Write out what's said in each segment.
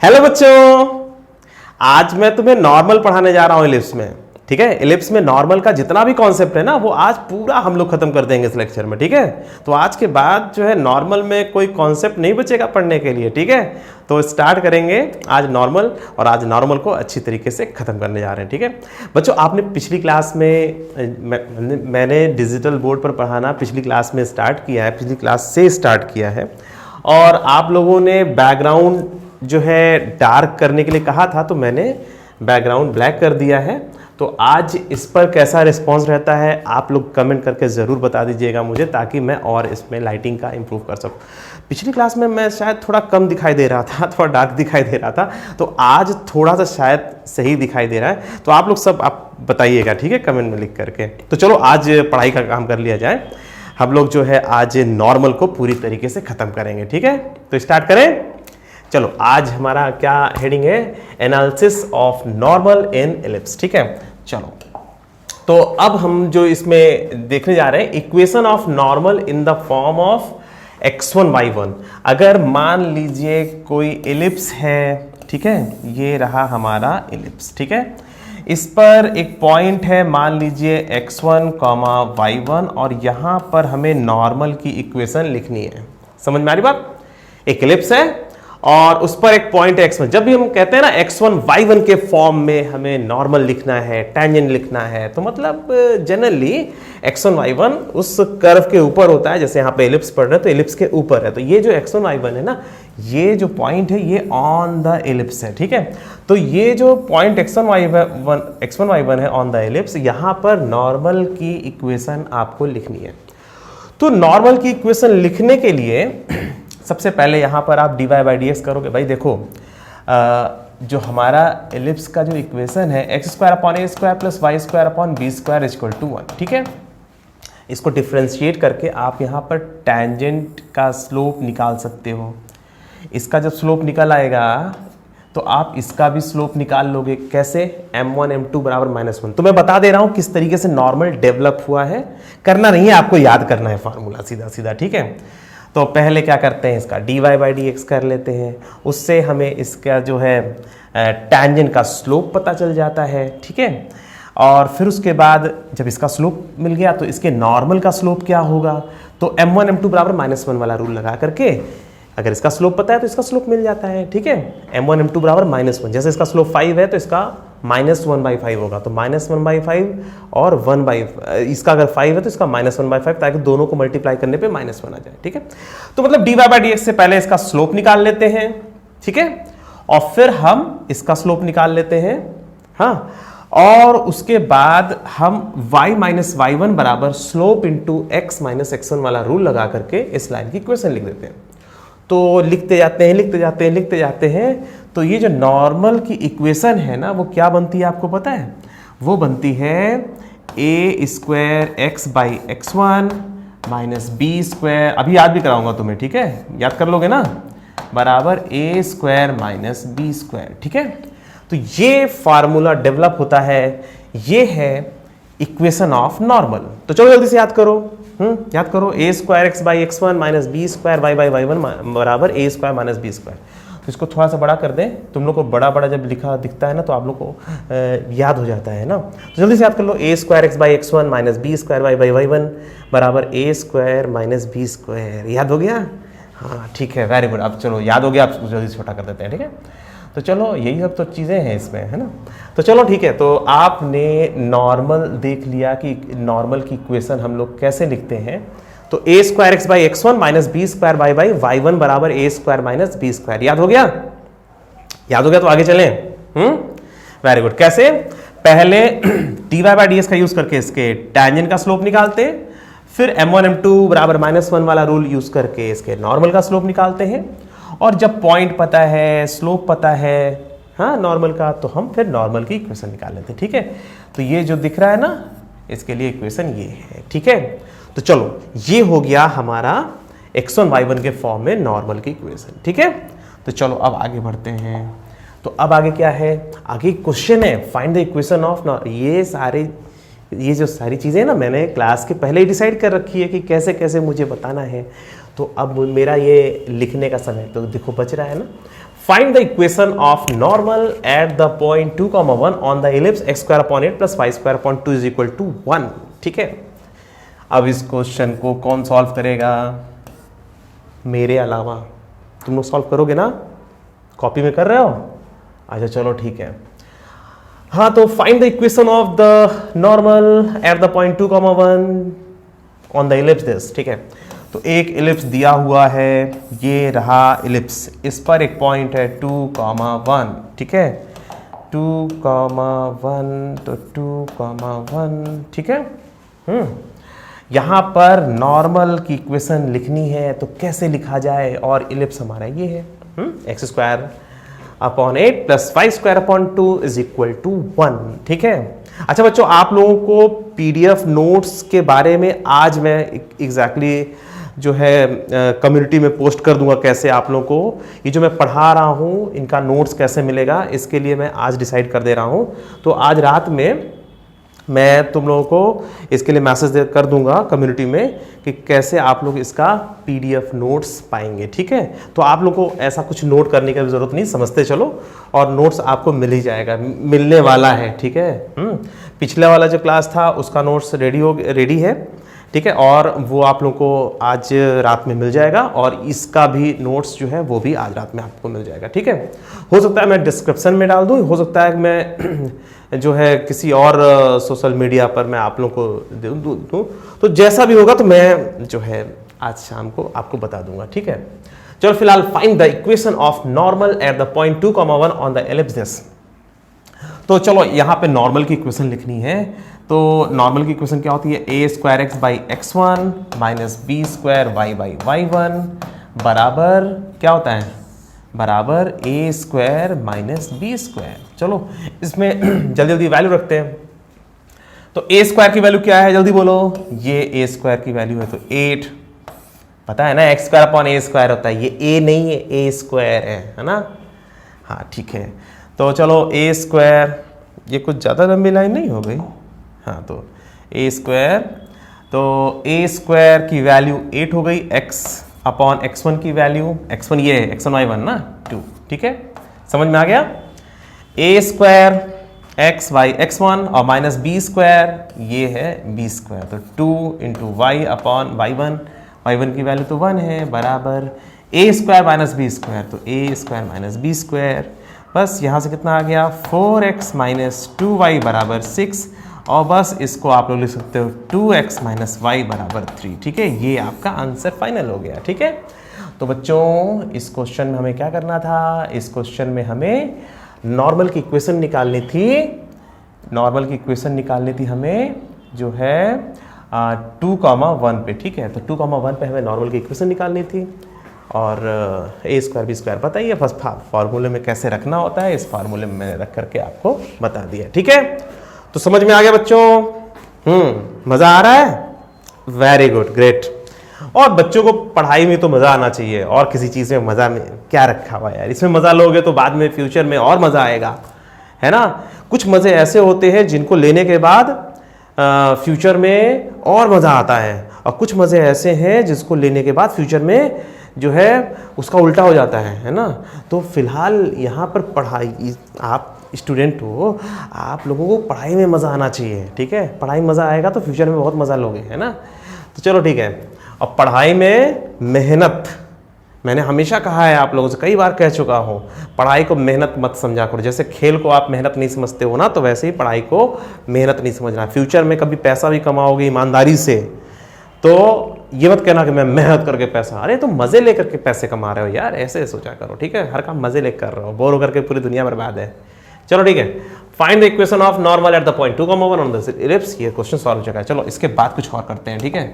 Hello बच्चों, आज मैं तुम्हें नॉर्मल पढ़ाने जा रहा हूं इलिप्स में। ठीक है, इलिप्स में नॉर्मल का जितना भी कॉन्सेप्ट है ना वो आज पूरा हम लोग खत्म कर देंगे इस लेक्चर में। ठीक है, तो आज के बाद जो है नॉर्मल में कोई कॉन्सेप्ट नहीं बचेगा पढ़ने के लिए। ठीक है, तो स्टार्ट करेंगे आज नॉर्मल, और आज नॉर्मल को अच्छी तरीके से खत्म करने जा रहे हैं। ठीक है बच्चों, आपने पिछली क्लास में मैंने डिजिटल बोर्ड पर पढ़ाना पिछली क्लास में स्टार्ट किया है, पिछली क्लास से स्टार्ट किया है, और आप लोगों ने बैकग्राउंड जो है डार्क करने के लिए कहा था, तो मैंने बैकग्राउंड ब्लैक कर दिया है। तो आज इस पर कैसा रिस्पांस रहता है आप लोग कमेंट करके ज़रूर बता दीजिएगा मुझे, ताकि मैं और इसमें लाइटिंग का इम्प्रूव कर सकूं। पिछली क्लास में मैं शायद थोड़ा कम दिखाई दे रहा था, थोड़ा डार्क दिखाई दे रहा था, तो आज थोड़ा सा शायद सही दिखाई दे रहा है। तो आप लोग सब आप बताइएगा, ठीक है, कमेंट में लिख करके। तो चलो आज पढ़ाई का काम कर लिया जाए। हम लोग जो है आज नॉर्मल को पूरी तरीके से ख़त्म करेंगे। ठीक है, तो स्टार्ट करें। चलो, आज हमारा क्या हेडिंग है? Analysis of normal in ellipse. ठीक है, चलो, तो अब हम जो इसमें देखने जा रहे हैं, equation of normal in the form of x1 y1। अगर मान लीजिए कोई इलिप्स है, ठीक है, ये रहा हमारा इलिप्स। ठीक है, इस पर एक पॉइंट है, मान लीजिए x1, y1, और यहां पर हमें नॉर्मल की इक्वेशन लिखनी है। समझ में आ रही बात? एक इलिप्स है और उस पर एक पॉइंट है x1। जब भी हम कहते हैं ना x1 y1 के फॉर्म में हमें नॉर्मल लिखना है, टेंजेंट लिखना है, तो मतलब जनरली x1 y1 उस कर्व के ऊपर होता है। जैसे यहाँ पे इलिप्स पढ़ रहे हैं तो इलिप्स के ऊपर है, तो ये जो x1 y1 है ना, ये जो पॉइंट है ये ऑन द इलिप्स है। ठीक है, तो ये जो पॉइंट x1 y1 है ऑन द इलिप्स, यहाँ पर नॉर्मल की इक्वेशन आपको लिखनी है। तो नॉर्मल की इक्वेशन लिखने के लिए सबसे पहले यहाँ पर आप dy बाई डी एक्स करोगे। भाई देखो, जो हमारा एलिप्स का जो इक्वेशन है x square upon A square plus y square upon b square equal to 1। ठीक है, इसको डिफ्रेंशिएट करके आप यहाँ पर टेंजेंट का स्लोप निकाल सकते हो। इसका जब स्लोप निकल आएगा तो आप इसका भी स्लोप निकाल लोगे। कैसे? m1 m2 बराबर -1। तो मैं बता दे रहा हूँ किस तरीके से नॉर्मल डेवलप हुआ है। करना नहीं है, आपको याद करना है फार्मूला सीधा सीधा। ठीक है, तो पहले क्या करते हैं, इसका dy बाई डी एक्स कर लेते हैं, उससे हमें इसका जो है टेंजेंट का स्लोप पता चल जाता है। ठीक है, और फिर उसके बाद जब इसका स्लोप मिल गया तो इसके नॉर्मल का स्लोप क्या होगा, तो m1 m2 बराबर -1 वाला रूल लगा करके अगर इसका स्लोप पता है तो इसका स्लोप मिल जाता है। ठीक है, m1 m2 बराबर -1, जैसे इसका स्लोप 5 है तो इसका -1/5 होगा, तो -1/5 और 1/, इसका अगर 5 है तो इसका -1/5, ताकि दोनों को मल्टीप्लाई करने पे -1 आ जाए। ठीक है, तो मतलब dy बाई डी एक्स से पहले इसका स्लोप निकाल लेते हैं। ठीक है, और फिर हम इसका स्लोप निकाल लेते हैं। हाँ, और उसके बाद हम y माइनस y1 बराबर slope into x minus x1 वाला रूल लगा करके इस लाइन की इक्वेशन लिख देते हैं। तो लिखते जाते हैं, लिखते जाते हैं, लिखते जाते हैं, तो ये जो नॉर्मल की इक्वेशन है ना, वो क्या बनती है आपको पता है? वो बनती है a square x by x1 minus B square, अभी याद भी कराऊंगा तुम्हें। ठीक है, याद कर लोगे ना, बराबर a square minus B square. ठीक है, तो ये फार्मूला डेवलप होता है, ये है इक्वेशन ऑफ नॉर्मल। तो चलो जल्दी से याद करो। याद करो, a square x by x1 minus B square y by y1 बराबर a square minus B square. तो इसको थोड़ा सा बड़ा कर दें, तुम लोग को बड़ा बड़ा जब लिखा दिखता है ना तो आप लोग को याद हो जाता है ना। तो जल्दी से याद कर लो, a square x by x1 minus B square y by y1 बराबर a square minus B square. याद हो गया? हाँ, ठीक है, वेरी गुड। अब चलो, याद हो गया, आप जल्दी से छोटा कर देते हैं। ठीक है, तो चलो, यही सब तो चीज़ें हैं इसमें, है ना। तो चलो ठीक है, तो आपने नॉर्मल देख लिया कि नॉर्मल की इक्वेशन हम लोग कैसे लिखते हैं। तो a square x by x1 minus B square y by y1 बराबर a square minus B square. याद हो गया? याद हो गया तो आगे चलें। Very good. कैसे? पहले dy बाई डी एक्स का यूज करके इसके टेंजेंट का स्लोप निकालते हैं, फिर m1 m2 बराबर -1 वाला रूल यूज करके इसके नॉर्मल का स्लोप निकालते हैं, और जब पॉइंट पता है, स्लोप पता है, हाँ, नॉर्मल का, तो हम फिर नॉर्मल की इक्वेशन निकाल लेते हैं। ठीक है, तो ये जो दिख रहा है ना, इसके लिए इक्वेशन ये है। ठीक है, तो चलो, ये हो गया हमारा x1 y1 के फॉर्म में नॉर्मल की इक्वेशन। ठीक है, तो चलो अब आगे बढ़ते हैं। तो अब आगे क्या है? आगे क्वेश्चन है, फाइंड द इक्वेशन ऑफ। ये जो सारी चीज़ें ना मैंने क्लास के पहले ही डिसाइड कर रखी है कि कैसे कैसे मुझे बताना है। तो अब मेरा ये लिखने का समय तो देखो बच रहा है ना। Find the equation of normal at the point 2, 1 on the ellipse x square upon 8 plus y square upon 2 is equal to 1। ठीक है, अब इस क्वेश्चन को कौन सॉल्व करेगा मेरे अलावा? तुम लोग सॉल्व करोगे ना? कॉपी में कर रहे हो? अच्छा चलो ठीक है। हाँ, तो find the equation of the normal at the point 2, 1 on the ellipse this. ठीक है, तो एक इलिप्स दिया हुआ है, ये रहा इलिप्स, इस पर एक पॉइंट है 2, 1। ठीक है, 2, 1, तो 2, 1। ठीक है, यहां पर नॉर्मल की इक्वेशन लिखनी है तो कैसे लिखा जाए? और इलिप्स हमारा ये है x square upon 8 plus y square upon 2 is equal to 1। ठीक है, अच्छा बच्चों, आप लोगों को पीडीएफ नोट्स के बारे में आज मैं एग्जैक्टली जो है कम्युनिटी में पोस्ट कर दूंगा, कैसे आप लोगों को ये जो मैं पढ़ा रहा हूँ इनका नोट्स कैसे मिलेगा, इसके लिए मैं आज डिसाइड कर दे रहा हूँ। तो आज रात में मैं तुम लोगों को इसके लिए मैसेज कर दूंगा कम्युनिटी में कि कैसे आप लोग इसका पीडीएफ नोट्स पाएंगे। ठीक है, तो आप लोग को ऐसा कुछ नोट करने की ज़रूरत नहीं, समझते चलो और नोट्स आपको मिल ही जाएगा, मिलने वाला है। ठीक है, पिछले वाला जो क्लास था उसका नोट्स रेडी है। ठीक है, और वो आप लोगों को आज रात में मिल जाएगा और इसका भी नोट्स जो है वो भी आज रात में आपको मिल जाएगा। ठीक है, हो सकता है मैं डिस्क्रिप्शन में डाल दूँ, हो सकता है कि मैं जो है किसी और सोशल मीडिया पर मैं आप लोगों को दे दूँ, तो जैसा भी होगा तो मैं जो है आज शाम को आपको बता दूंगा। ठीक है, चलो फिलहाल find the equation of normal at the point 2, 1 on the ellipse this. तो चलो यहाँ पे नॉर्मल की इक्वेशन लिखनी है। तो नॉर्मल की इक्वेशन क्या होती है? ए square x by x1 minus B square y by y1 बराबर क्या होता है? बराबर ए स्क्वायर माइनस बी स्क्वायर। चलो इसमें जल्दी जल्दी वैल्यू रखते हैं। तो ए स्क्वायर की वैल्यू क्या है? जल्दी बोलो। ये ए स्क्वायर की वैल्यू है तो 8, पता है ना, एक्स स्क्वायर अपॉन ए स्क्वायर होता है, ये ए नहीं है, ए स्क्वायर है ना। हाँ ठीक है, तो चलो ए स्क्वायर, ये कुछ ज़्यादा लंबी लाइन नहीं हो गई। हाँ, तो ए स्क्वायर, तो ए स्क्वायर की वैल्यू 8 हो गई, एक्स अपॉन x1 की वैल्यू, x1 ये है, x1 y1 ना 2। ठीक है, समझ में आ गया? ए स्क्वायर एक्स वाई x1 और माइनस बी स्क्वायर ये है बी स्क्वायर, तो 2 into Y upon y1, y1 की वैल्यू तो 1 है, बराबर ए स्क्वायर माइनस बी स्क्वायर, तो a square minus B square. बस यहाँ से कितना आ गया? 4x माइनस 2y बराबर 6, और बस इसको आप लोग लिख सकते हो 2x माइनस वाई बराबर 3। ठीक है, ये आपका आंसर फाइनल हो गया। ठीक है, तो बच्चों इस क्वेश्चन में हमें क्या करना था? इस क्वेश्चन में हमें नॉर्मल की इक्वेशन निकालनी थी। नॉर्मल की इक्वेशन निकालनी थी हमें जो है 2, 1 पे। ठीक है, तो 2, 1 पे हमें नॉर्मल की इक्वेशन निकालनी थी, और ए स्क्वायर बी स्क्वायर पता ही है, बस फार्मूले में कैसे रखना होता है, इस फार्मूले में मैंने रख करके आपको बता दिया। ठीक है, तो समझ में आ गया बच्चों? मजा आ रहा है? Very good, great. और बच्चों को पढ़ाई में तो मजा आना चाहिए, और किसी चीज में मजा में क्या रखा हुआ है यार? इसमें मजा लोगे तो बाद में फ्यूचर में और मजा आएगा, है ना। कुछ मजे ऐसे होते हैं जिनको लेने के बाद फ्यूचर में और मजा आता है, और कुछ मजे ऐसे हैं जिसको लेने के बाद फ्यूचर में जो है उसका उल्टा हो जाता है ना। तो फिलहाल यहाँ पर पढ़ाई, आप स्टूडेंट हो, आप लोगों को पढ़ाई में मज़ा आना चाहिए। ठीक है, पढ़ाई में मज़ा आएगा तो फ्यूचर में बहुत मज़ा लोगे, है ना। तो चलो ठीक है, अब पढ़ाई में मेहनत, मैंने हमेशा कहा है, आप लोगों से कई बार कह चुका हूँ, पढ़ाई को मेहनत मत समझा करो। जैसे खेल को आप मेहनत नहीं समझते हो ना, तो वैसे ही पढ़ाई को मेहनत नहीं समझना। फ्यूचर में कभी पैसा भी कमाओगे ईमानदारी से, तो ये मत कहना कि मैं मेहनत करके पैसा, अरे तुम मजे लेकर के पैसे कमा रहे हो यार, ऐसे सोचा करो। ठीक है, हर काम मजे लेकर कर रहे हो, बोर होकर के पूरी दुनिया बर्बाद है। चलो ठीक है, find the equation of normal at the point 2, 1 on the ellipse. ये क्वेश्चन सॉल्व हो चुका है। चलो इसके बाद कुछ और करते हैं। ठीक है,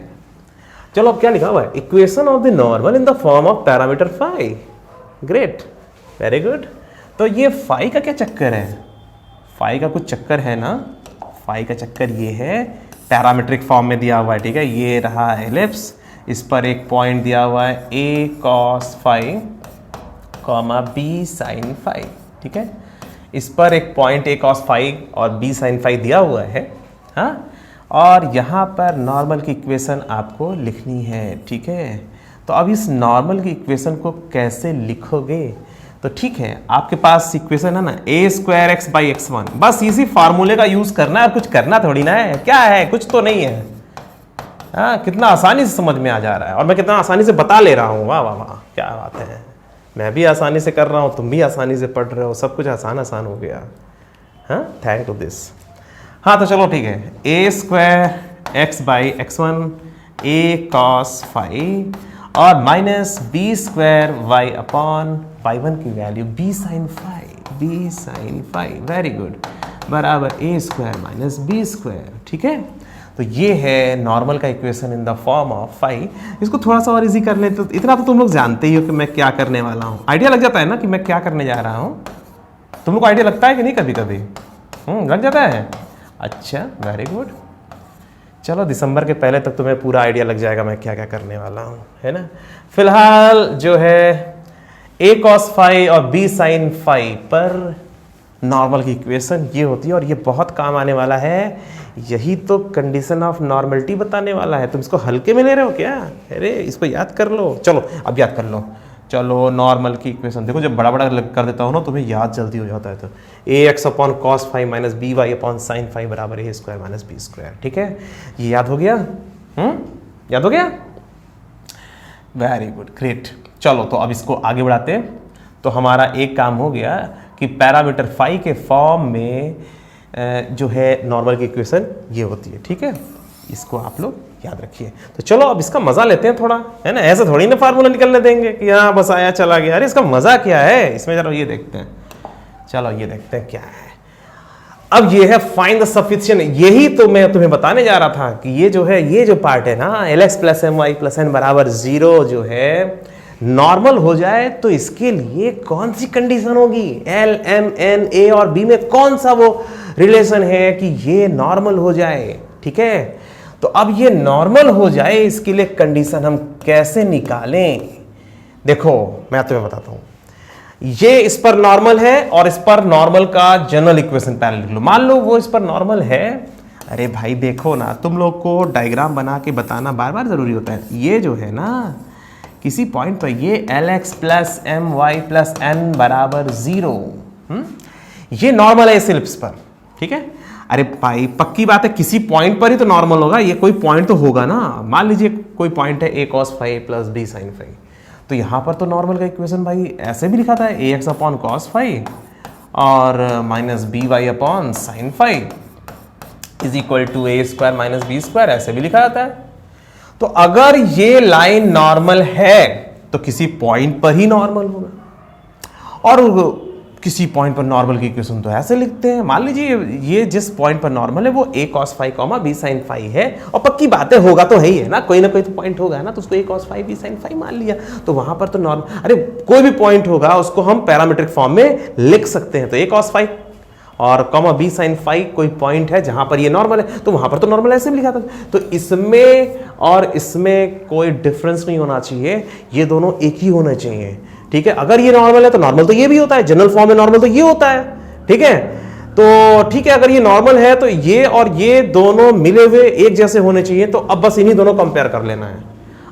चलो अब क्या लिखा हुआ है? Equation of the normal in the form of parameter phi. Great, very good. तो ये फाई का क्या चक्कर है? फाई का कुछ चक्कर है ना। फाई का चक्कर ये है, पैरामीट्रिक फॉर्म में दिया हुआ है। ठीक है, ये रहा एलिप्स, इस पर एक पॉइंट दिया हुआ है a cos phi comma b sin phi. ठीक है, इस पर एक पॉइंट a cos फाई और b sin फाई दिया हुआ है। हाँ, और यहाँ पर नॉर्मल की इक्वेशन आपको लिखनी है। ठीक है, तो अब इस नॉर्मल की इक्वेशन को कैसे लिखोगे? तो ठीक है, आपके पास इक्वेशन है ना a square x by x one, बस इसी फार्मूले का यूज करना है और कुछ करना थोड़ी ना है, क्या है, कुछ तो नहीं है। हाँ, कितना आसानी से समझ में आ जा रहा है और मैं कितना आसानी से बता ले रहा हूँ, वाह वाह वाह, क्या बात है। मैं भी आसानी से कर रहा हूँ, तुम भी आसानी से पढ़ रहे हो, सब कुछ आसान आसान हो गया। हाँ, थैंक टू दिस। हाँ तो चलो ठीक है, ए square x by x one a cos five और minus B square y upon y one की value b sine five, very good, बराबर ए स्क्वायर माइनस बी स्क्वायर। ठीक है, तो ये है नॉर्मल का equation in the form of five. इसको थोड़ा सा और इजी कर ले तो इतना तो तुम लोग जानते ही हो कि मैं क्या करने वाला हूँ, आइडिया लग जाता है ना कि मैं क्या करने जा रहा हूँ। तुम लोग को आइडिया लगता है कि नहीं कभी कभी? लग जाता है, अच्छा वेरी गुड। चलो दिसंबर के पहले तक तुम्हें पूरा आइडिया लग जाएगा मैं क्या क्या करने वाला हूँ, है ना। फिलहाल जो है a cos फाइव और b sin फाइव पर नॉर्मल की इक्वेशन ये होती है और ये बहुत काम आने वाला है। यही तो कंडीशन ऑफ नॉर्मलिटी बताने वाला है। तुम इसको हल्के में ले रहे हो क्या? अरे इसको याद कर लो, चलो अब याद कर लो। चलो नॉर्मल की इक्वेशन देखो, जब बड़ा बड़ा कर देता हूँ ना तुम्हें याद जल्दी हो जाता है। तो a x upon cos five minus b y upon sine five बराबर ए स्क्वायर माइनस बी स्क्वायर। ठीक है, ये याद हो गया? याद हो गया? Very good, great. चलो तो अब इसको आगे बढ़ाते हैं। तो हमारा एक काम हो गया कि पैरामीटर फाई के फॉर्म में जो है नॉर्मल की इक्वेशन ये होती है। ठीक है, इसको आप लोग याद रखिए। तो चलो अब इसका मजा लेते हैं थोड़ा, है ना। ऐसे थोड़ी ना फार्मूला निकलने देंगे कि हाँ बस आया चला गया। अरे इसका मजा क्या है इसमें, जरा ये देखते हैं। चलो ये देखते हैं क्या है। अब ये है फाइंड द सफिशिएंट। यही तो मैं तुम्हें बताने जा रहा था कि ये जो है, ये जो पार्ट है ना l x plus M Y plus N बराबर 0 जो है नॉर्मल हो जाए तो इसके लिए कौन सी कंडीशन होगी? एल एम एन ए और बी में कौन सा वो रिलेशन है कि ये नॉर्मल हो जाए? ठीक है, तो अब ये नॉर्मल हो जाए इसके लिए कंडीशन हम कैसे निकालें? देखो मैं तुम्हें बताता हूं। ये इस पर नॉर्मल है और इस पर नॉर्मल का जनरल इक्वेशन पहले लिख लो। मान लो वो इस पर नॉर्मल है। अरे भाई देखो ना, तुम लोग को डायग्राम बना के बताना बार बार जरूरी होता है। ये जो है ना किसी पॉइंट पर ये l x plus M Y plus N बराबर 0, ये नॉर्मल है इस एलिप्स पर। ठीक है, अरे भाई पक्की बात है किसी पॉइंट पर ही तो नॉर्मल होगा। ये कोई पॉइंट तो होगा ना। मान लीजिए कोई पॉइंट है a cos five plus b sine five, तो यहां पर तो नॉर्मल का इक्वेशन भाई ऐसे भी लिखा था, a x upon cos five और minus b y upon sine phi is equal to a square minus B square, ऐसे भी लिखा जाता है। तो अगर ये लाइन नॉर्मल है तो किसी पॉइंट पर ही नॉर्मल होगा। और किसी पॉइंट पर नॉर्मल की इक्वेशन तो ऐसे लिखते हैं। मान लीजिए ये जिस पॉइंट पर नॉर्मल है वो a cos five comma b sin five है, और पक्की बातें होगा तो है ही है ना, कोई ना कोई तो पॉइंट होगा ना, तो उसको a cos five b sin five मान लिया तो वहां पर तो नॉर्मल, अरे कोई भी पॉइंट होगा उसको हम पैरामीट्रिक फॉर्म में लिख सकते हैं। तो a cos फाइव और कॉमा b sin फाइव कोई पॉइंट है जहां पर ये नॉर्मल है, तो वहां पर तो नॉर्मल ऐसे भी लिखा था। तो इसमें और इसमें कोई डिफरेंस नहीं होना चाहिए, ये दोनों एक ही होने चाहिए। ठीक है, अगर ये नॉर्मल है तो नॉर्मल तो ये भी होता है, जनरल फॉर्म में नॉर्मल तो ये होता है। ठीक है, तो ठीक है, अगर ये नॉर्मल है तो ये और ये दोनों मिले हुए एक जैसे होने चाहिए। तो अब बस इन्हीं दोनों कंपेयर कर लेना है।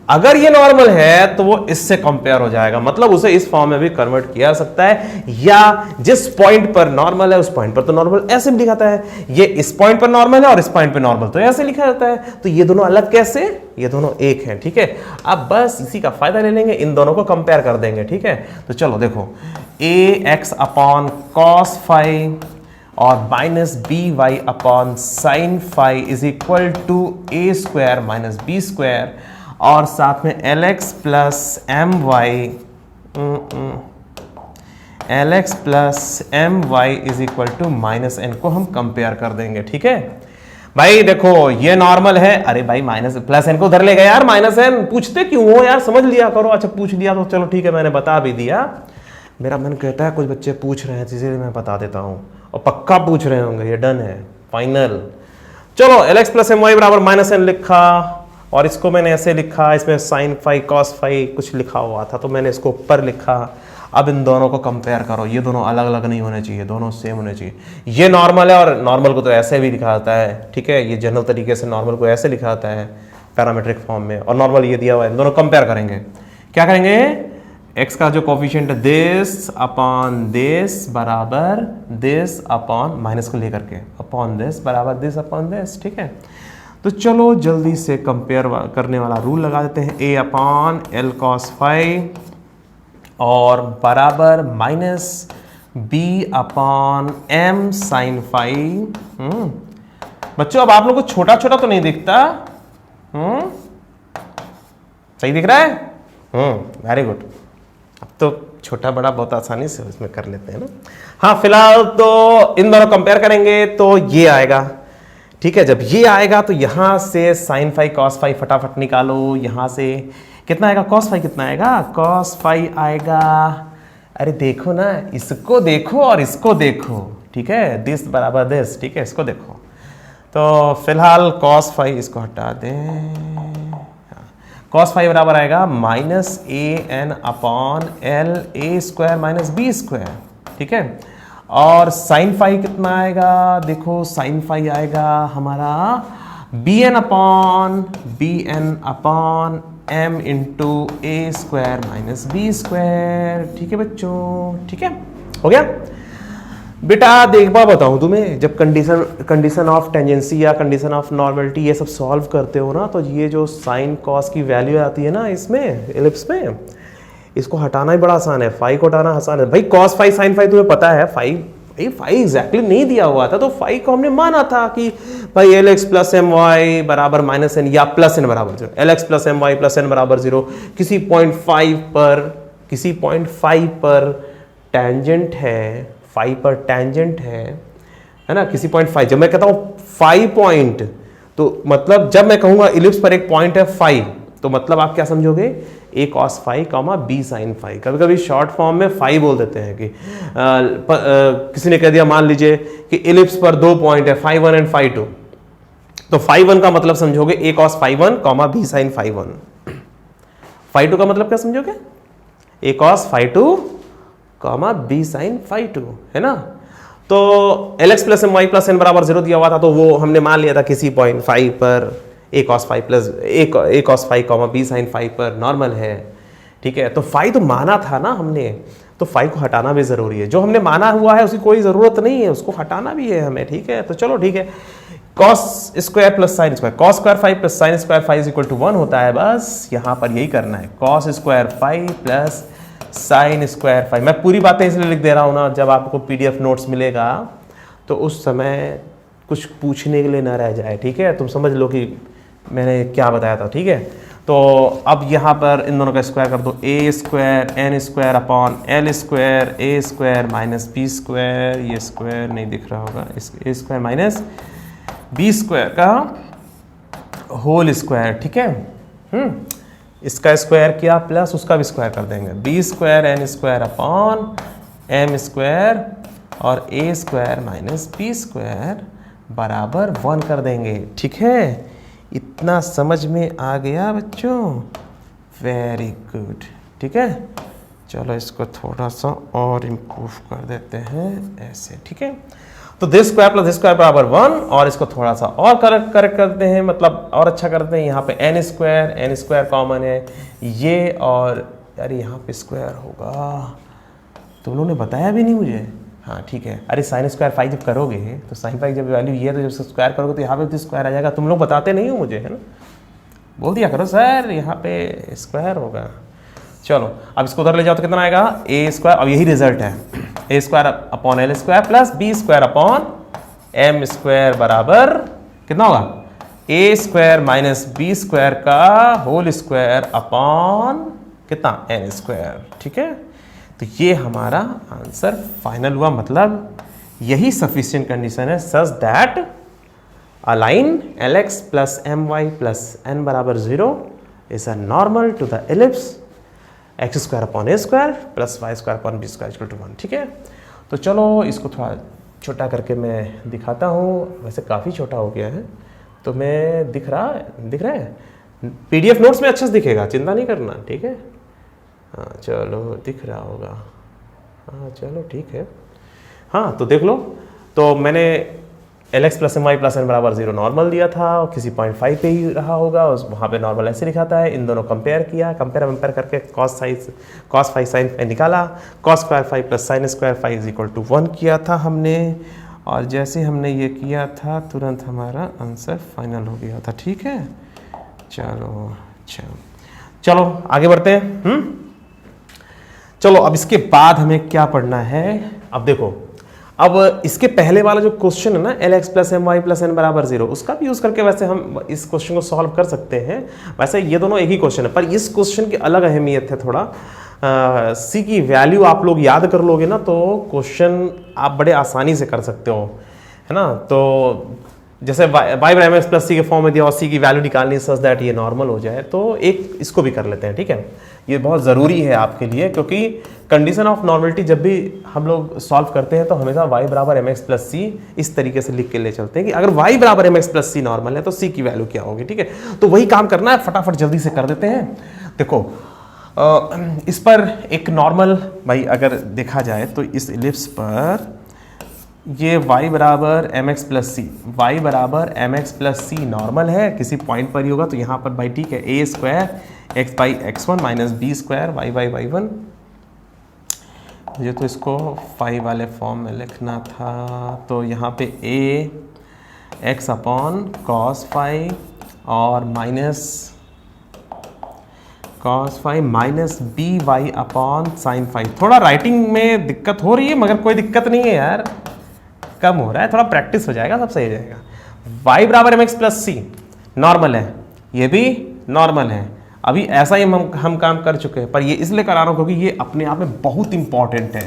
अगर ये नॉर्मल है तो वो इससे कंपेयर हो जाएगा, मतलब उसे इस फॉर्म में भी कन्वर्ट किया जा सकता है, या जिस पॉइंट पर नॉर्मल है उस पॉइंट पर तो नॉर्मल ऐसे भी लिखा जाता है। ये इस पॉइंट पर नॉर्मल है और इस पॉइंट पर नॉर्मल तो ऐसे लिखा जाता है। तो ये दोनों अलग कैसे? ये दोनों एक हैं। ठीक है, अब बस इसी का फायदा ले लेंगे, इन दोनों को कंपेयर कर देंगे। ठीक है, तो चलो देखो, a x upon cos five और minus b y upon sine phi is equal to a square minus B square, और साथ में l x plus M y is equal to minus n को हम कंपेयर कर देंगे। ठीक है भाई, देखो ये नॉर्मल है। अरे भाई माइनस प्लस एन को उधर ले गए यार, माइनस एन पूछते क्यों हो यार, समझ लिया करो। अच्छा पूछ लिया तो चलो ठीक है, मैंने बता भी दिया। मेरा मन कहता है कुछ बच्चे पूछ रहे हैं इसलिए मैं बता देता हूं, और पक्का पूछ रहे होंगे, ये डन है फाइनल। चलो l x plus M y बराबर माइनस एन लिखा, और इसको मैंने ऐसे लिखा, इसमें साइन फाइव कॉस फाइव कुछ लिखा हुआ था तो मैंने इसको ऊपर लिखा। अब इन दोनों को कंपेयर करो, ये दोनों अलग अलग नहीं होने चाहिए, दोनों सेम होने चाहिए। ये नॉर्मल है और नॉर्मल को तो ऐसे भी लिखा जाता है। ठीक है, ये जनरल तरीके से नॉर्मल को ऐसे लिखा जाता है पैरामीट्रिक फॉर्म में, और नॉर्मल ये दिया हुआ है। इन दोनों कंपेयर करेंगे, क्या करेंगे? x का जो कोफिशिएंट है दिस अपॉन दिस बराबर दिस अपॉन माइनस को लेकर के अपॉन दिस बराबर दिस अपॉन दिस, ठीक है। तो चलो जल्दी से कंपेयर करने वाला रूल लगा देते हैं, a upon l cos phi और बराबर minus b upon m sine phi. बच्चों अब आप लोगों को छोटा छोटा तो नहीं दिखता? सही दिख रहा है? Very good. अब तो छोटा बड़ा बहुत आसानी से इसमें कर लेते हैं ना। हाँ, फिलहाल तो इन दोनों कंपेयर करेंगे तो ये आएगा, ठीक है। जब ये आएगा तो यहां से साइन फाई कॉस फाई फटाफट निकालो। यहां से कितना आएगा? कॉस फाई कितना आएगा? कॉस फाई आएगा, अरे देखो ना, इसको देखो और इसको देखो, ठीक है, दिस बराबर दिस, ठीक है, इसको देखो। तो फिलहाल कॉस फाई इसको हटा दें, कॉस फाई बराबर आएगा minus a n upon l a square minus B square, ठीक है। और साइन फाई कितना आएगा? देखो साइन फाई आएगा हमारा b n upon m into a square minus B square, ठीक है बच्चों, ठीक है, हो गया। बेटा देख बात बताऊं तुम्हें, जब कंडीशन ऑफ टेंजेंसी या कंडीशन ऑफ नॉर्मलिटी ये सब सॉल्व करते हो ना, तो ये जो साइन कॉस की वैल्यू आती है ना इसमें एलिप्स में, इसको हटाना ही बड़ा आसान है। फाई को हटाना आसान है भाई। कॉस फाई साइन फाई तुम्हें पता है, फाई एग्जैक्टली नहीं दिया हुआ था, तो फाई को हमने माना था कि भाई l x plus M y बराबर माइनस एन या प्लस एन बराबर 0, l x plus M Y plus N बराबर 0 किसी पॉइंट 5 पर टेंजेंट है, 5 पर टेंजेंट है ना, किसी पॉइंट 5। जब मैं कहता हूं 5 पॉइंट, तो मतलब जब मैं कहूंगा इलिप्स पर एक पॉइंट है 5, तो मतलब आप क्या समझोगे? a cos phi comma b sine phi. कभी कभी शॉर्ट फॉर्म में फाई बोल देते हैं कि किसी ने कह दिया, मान लीजिए कि इलिप्स पर 2 पॉइंट है, फाई 1 एंड फाई 2, तो फाई 1 का मतलब समझोगे a cos phi 1 comma b sine phi 1। Phi 2 का मतलब क्या समझोगे? a cos phi 2 comma b sine phi 2, है ना। तो l x plus M Y plus N बराबर 0 दिया हुआ था, तो वो हमने मान लिया था किसी पॉइंट 5 पर a cos phi plus a cos phi comma b sine phi पर नॉर्मल है, ठीक है। तो फाई तो माना था ना हमने, तो फाई को हटाना भी जरूरी है। जो हमने माना हुआ है उसकी कोई जरूरत नहीं है, उसको हटाना भी है हमें, ठीक है। तो चलो ठीक है, cos square plus sine square, cos square phi plus sine square phi is equal to 1 होता है। बस यहां पर यही करना है, cos square phi plus sine square phi. मैं पूरी बातें इसलिए लिख दे रहा हूं ना, जब आपको पीडीएफ नोट्स मिलेगा तो उस समय कुछ पूछने के लिए ना रह जाए, ठीक है। तुम समझ लो कि मैंने क्या बताया था, ठीक है। तो अब यहाँ पर इन दोनों का स्क्वायर कर दो, a square n square upon l square A square minus B square, ये स्क्वायर नहीं दिख रहा होगा, a square minus B square का होल स्क्वायर, ठीक है। इसका स्क्वायर किया प्लस उसका भी स्क्वायर कर देंगे, b square n square upon M square और a square minus B square बराबर 1 कर देंगे, ठीक है। इतना समझ में आ गया बच्चों? वेरी गुड, ठीक है। चलो इसको थोड़ा सा और इम्प्रूव कर देते हैं ऐसे, ठीक है। तो this square plus this square बराबर 1, और इसको थोड़ा सा और करेक्ट करते हैं, मतलब और अच्छा करते हैं। यहाँ पे एन स्क्वायर कॉमन है ये, और अरे यहाँ पे स्क्वायर होगा, तुम लोगों ने बताया भी नहीं मुझे। हाँ ठीक है, अरे साइन स्क्वायर फाई जब करोगे तो साइन फाई जब वैल्यू ये, तो जब स्क्वायर करोगे तो यहाँ पे भी स्क्वायर आ जाएगा। तुम लोग बताते नहीं हो मुझे, है ना, बोल दिया करो सर यहाँ पे स्क्वायर होगा। चलो अब इसको उधर ले जाओ तो कितना आएगा? ए स्क्वायर, अब यही रिजल्ट है, ए square upon l square plus B square upon M square बराबर कितना होगा? A square minus B square का होल स्क्वायर अपॉन कितना? एन स्क्वायर, ठीक है। तो ये हमारा आंसर फाइनल हुआ, मतलब यही सफिशिएंट कंडीशन है such that a line lx plus my plus n बराबर 0 is a normal to the ellipse x square upon a square plus y square upon b square equal to 1, ठीक है। तो चलो इसको थोड़ा छोटा करके मैं दिखाता हूँ, वैसे काफ़ी छोटा हो गया है, तो मैं दिख रहा है पीडीएफ नोट्स में अच्छे से दिखेगा, चिंता नहीं करना, ठीक है। हाँ चलो दिख रहा होगा, हाँ चलो ठीक है। हाँ तो देख लो, तो मैंने Lx plus M Y plus N बराबर 0 नॉर्मल दिया था और किसी पॉइंट 5 पे ही रहा होगा, उस वहाँ पे नॉर्मल ऐसे लिखाता है। इन दोनों कंपेयर किया, कंपेयर करके cos 5 sin 5 निकाला, cos square 5 plus sine square 5 is equal to 1 किया था हमने, और जैसे हमने ये किया था तुरंत हमारा आंसर फाइनल हो गया था। ठीक है, चलो आगे बढ़ते हैं। चलो अब इसके बाद हमें क्या पढ़ना है। अब देखो, अब इसके पहले वाला जो क्वेश्चन है ना Lx plus M Y plus N बराबर 0, उसका भी यूज़ करके वैसे हम इस क्वेश्चन को सॉल्व कर सकते हैं। वैसे ये दोनों एक ही क्वेश्चन है, पर इस क्वेश्चन की अलग अहमियत है थोड़ा। सी की वैल्यू आप लोग याद कर लोगे ना तो क्वेश्चन आप बड़े आसानी से कर सकते हो, है ना। तो जैसे y by m x plus c के फॉर्म में दिया और सी की वैल्यू निकालनी सच दैट ये नॉर्मल हो जाए, तो एक इसको भी कर लेते हैं। ठीक है, ये बहुत ज़रूरी है आपके लिए, क्योंकि कंडीशन ऑफ नॉर्मलिटी जब भी हम लोग सॉल्व करते हैं तो हमेशा y बराबर एम एक्स प्लस सी इस तरीके से लिख के ले चलते हैं कि अगर y बराबर एम एक्स प्लस सी नॉर्मल है तो c की वैल्यू क्या होगी। ठीक है, तो वही काम करना है, फटाफट जल्दी से कर देते हैं। देखो इस पर एक नॉर्मल भाई अगर देखा जाए तो इस इलिप्स पर ये y बराबर एम एक्स प्लस सी, वाई बराबर एम एक्स प्लस सी नॉर्मल है, किसी पॉइंट पर ही होगा। तो यहाँ पर भाई ठीक है, ए square x by x one minus B square y by y one. मुझे तो इसको फाइव वाले फॉर्म में लिखना था, तो यहाँ पे a x upon cos five और minus cos five minus b y upon sine phi. थोड़ा राइटिंग में दिक्कत हो रही है, मगर कोई दिक्कत नहीं है यार, कम हो रहा है, थोड़ा प्रैक्टिस हो जाएगा, सब सही हो जाएगा। y बराबर एम एक्स प्लस सी नॉर्मल है, ये भी नॉर्मल है। अभी ऐसा ही हम काम कर चुके हैं, पर ये इसलिए करा रहा हूँ क्योंकि ये अपने आप में बहुत इंपॉर्टेंट है।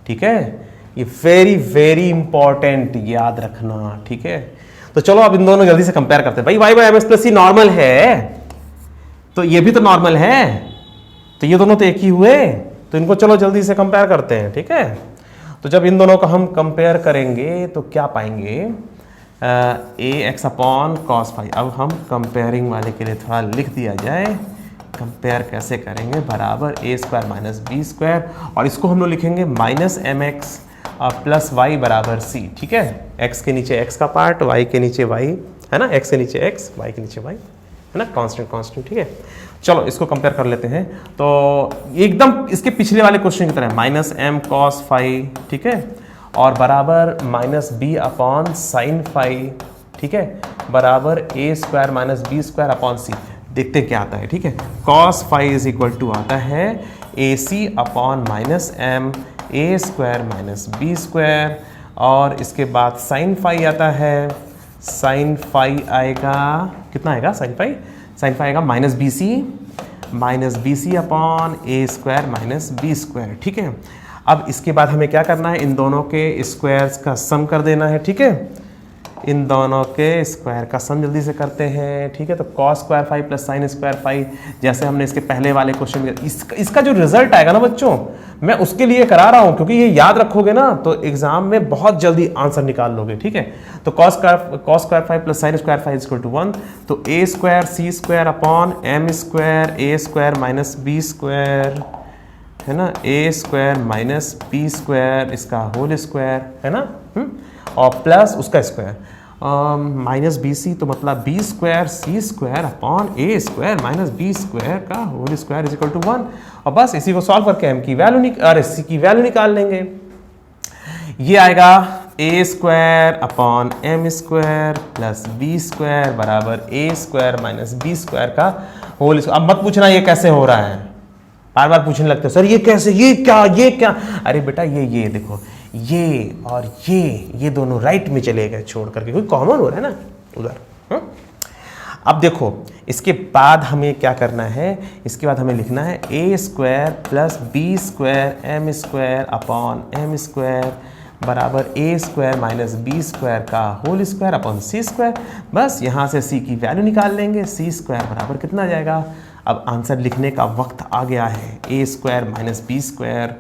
ठीक है, ये वेरी वेरी इंपॉर्टेंट, याद रखना। ठीक है, तो चलो अब इन दोनों जल्दी से कंपेयर करते हैं। भाई y by m x plus C normal है, तो ये भी तो नॉर्मल है, तो ये दोनों तो एक ही हुए, तो इनको चलो जल्दी से कंपेयर करते हैं। ठीक है, तो जब इन दोनों को हम कंपेयर करेंगे तो क्या पाएंगे, ए एक्स अपॉन कॉस फाइव। अब हम कंपेयरिंग वाले के लिए थोड़ा लिख दिया जाए, कंपेयर कैसे करेंगे, बराबर ए स्क्वायर माइनस बी स्क्वायर, और इसको हम लोग लिखेंगे minus m x plus y बराबर सी। ठीक है, एक्स के नीचे एक्स का पार्ट, वाई के नीचे वाई, है ना, एक्स के नीचे एक्स, वाई के नीचे वाई, है ना, कांस्टेंट। ठीक है, चलो इसको कंपेयर कर लेते हैं। तो एकदम इसके पिछले वाले क्वेश्चन की तरह माइनस एम कॉस फाइव, ठीक है, और बराबर minus B upon sine five, ठीक है, बराबर ए square minus B square upon C. देखते क्या आता है। ठीक है, cos five is equal to आता है A C upon minus M A square minus B square, और इसके बाद साइन फाइव आता है, साइन फाइव आएगा, कितना आएगा साइन फाइव आएगा माइनस बी सी अपॉन ए स्क्वायर माइनस बी स्क्वायर। ठीक है, अब इसके बाद हमें क्या करना है, इन दोनों के स्क्वायर्स का सम कर देना है। ठीक है, इन दोनों के स्क्वायर का सम जल्दी से करते हैं। ठीक है, तो cos square phi plus sine square five, जैसे हमने इसके पहले वाले क्वेश्चन में, इसका जो रिजल्ट आएगा ना बच्चों, मैं उसके लिए करा रहा हूं, क्योंकि ये याद रखोगे ना तो एग्जाम में बहुत जल्दी आंसर निकाल लोगे। ठीक है, तो cos square phi plus sine square phi equal to 1, तो a square c square upon M square A square minus B square, है ना, a square minus B square, इसका होल स्क्वायर, है ना, और प्लस उसका स्क्वायर माइनस बी सी, तो मतलब b square c square upon ए स्क्वायर माइनस बी स्क्वायर का whole square is equal to 1, और बस इसी को सॉल्व करके एम की वैल्यू सी की वैल्यू निकाल लेंगे। ये आएगा A square upon M square plus B square बराबर ए स्क्वायर माइनस बी स्क्वायर का होल स्क्वायर। अब मत पूछना ये कैसे हो रहा है, बार बार पूछने लगते हो सर ये कैसे, ये क्या। अरे बेटा ये देखो, ये और ये दोनों राइट में चले गए छोड़ करके, कोई कॉमन हो रहा है ना उधर। अब देखो इसके बाद हमें क्या करना है, इसके बाद हमें लिखना है ए square plus B square M square upon M square बराबर ए स्क्वायर माइनस बी स्क्वायर का whole square upon C square. बस यहाँ से सी की वैल्यू निकाल लेंगे, सी स्क्वायर बराबर कितना आ जाएगा। अब आंसर लिखने का वक्त आ गया है, ए स्क्वायर माइनस बी स्क्वायर,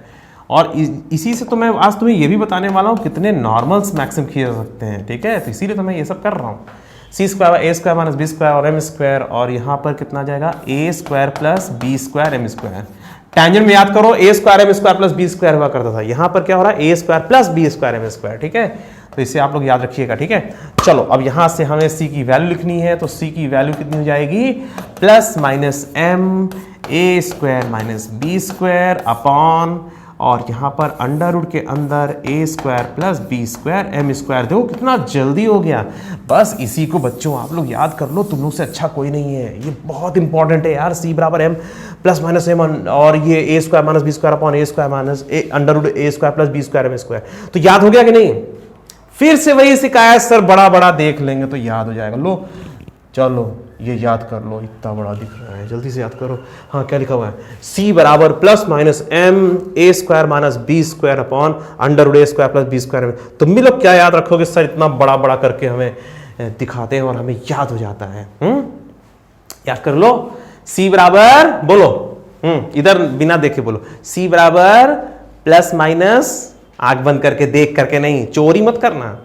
और इसी से तो मैं आज तुम्हें ये भी बताने वाला हूँ कितने नॉर्मल्स मैक्सिमम किए जा सकते हैं। ठीक है, तो इसीलिए तो मैं ये सब कर रहा हूँ। सी स्क्वायर ए स्क्वायर माइनस बी स्क्वायर और एम स्क्वायर, और यहाँ पर कितना जाएगा A square plus B square M square. Tangent में याद करो A square M square plus B square हुआ करता था, यहाँ पर क्या हो रहा है ए square plus B square M square. ठीक है, तो तो इसे आप लोग याद रखिएगा, ठीक है। चलो अब यहां से हमें सी की वैल्यू लिखनी है, तो सी की वैल्यू कितनी हो जाएगी, plus minus M A square minus B square upon, और यहां पर अंडर रूट के अंदर A square plus B square M square. देखो कितना जल्दी हो गया। बस इसी को बच्चों आप लोग याद कर लो, तुम लोग से अच्छा कोई नहीं है। ये बहुत इंपॉर्टेंट है यार, सी बराबर एम प्लस माइनस एम, और ये A square minus B square upon A square minus A under root A square plus B square M square. तो याद हो गया कि नहीं? फिर से वही शिकायत सर बड़ा बड़ा देख लेंगे तो याद हो जाएगा। लो चलो ये याद कर लो, इतना बड़ा दिख रहा है, जल्दी से याद करो। हाँ क्या लिखा हुआ है, सी बराबर plus minus M A square minus B square upon under root A square plus B square. तुम भी लोग क्या याद रखोगे सर, इतना बड़ा बड़ा करके हमें दिखाते हैं और हमें याद हो जाता है। याद कर लो, सी बराबर बोलो, इधर बिना देखे बोलो, सी बराबर प्लस माइनस, आंख बंद करके देख करके नहीं, चोरी मत करना।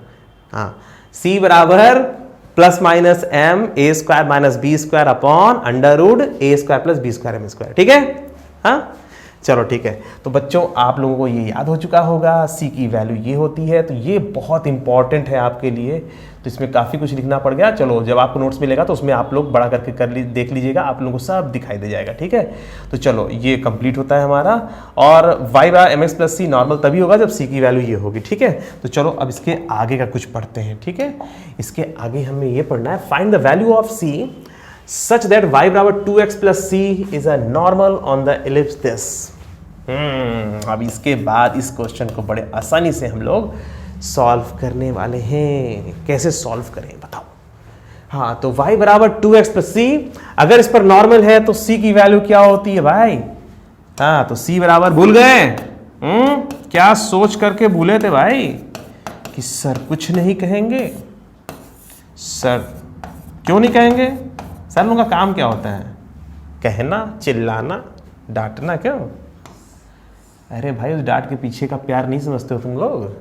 हाँ, सी बराबर plus minus M A square minus B square upon under root A square plus B square M square, ठीक है। हाँ चलो ठीक है। तो बच्चों आप लोगों को ये याद हो चुका होगा, सी की वैल्यू ये होती है। तो ये बहुत इंपॉर्टेंट है आपके लिए, तो इसमें काफ़ी कुछ लिखना पड़ गया। चलो जब आपको नोट्स मिलेगा तो उसमें आप लोग बड़ा करके देख लीजिएगा, आप लोगों को सब दिखाई दे जाएगा, ठीक है। तो चलो ये कंप्लीट होता है हमारा, और Y by M x plus C normal तभी होगा जब सी की वैल्यू ये होगी, ठीक है। तो चलो अब इसके आगे का कुछ पढ़ते हैं, ठीक है। इसके आगे हमें ये पढ़ना है, find the value of c such that y बराबर 2x plus c is a normal on the ellipse this. अब इसके बाद इस क्वेश्चन को बड़े आसानी से हम लोग सॉल्व करने वाले हैं। कैसे सॉल्व करें बताओ। हाँ तो y बराबर 2x प्लस सी, अगर इस पर नॉर्मल है तो c की वैल्यू क्या होती है भाई। हाँ तो c बराबर, भूल गए? क्या सोच करके भूले थे भाई कि सर कुछ नहीं कहेंगे। सर क्यों नहीं कहेंगे? सर लोगों का काम क्या होता है? कहना, चिल्लाना, डांटना। क्यों? अरे भाई उस डांट के पीछे का प्यार नहीं समझते हो तुम लोग।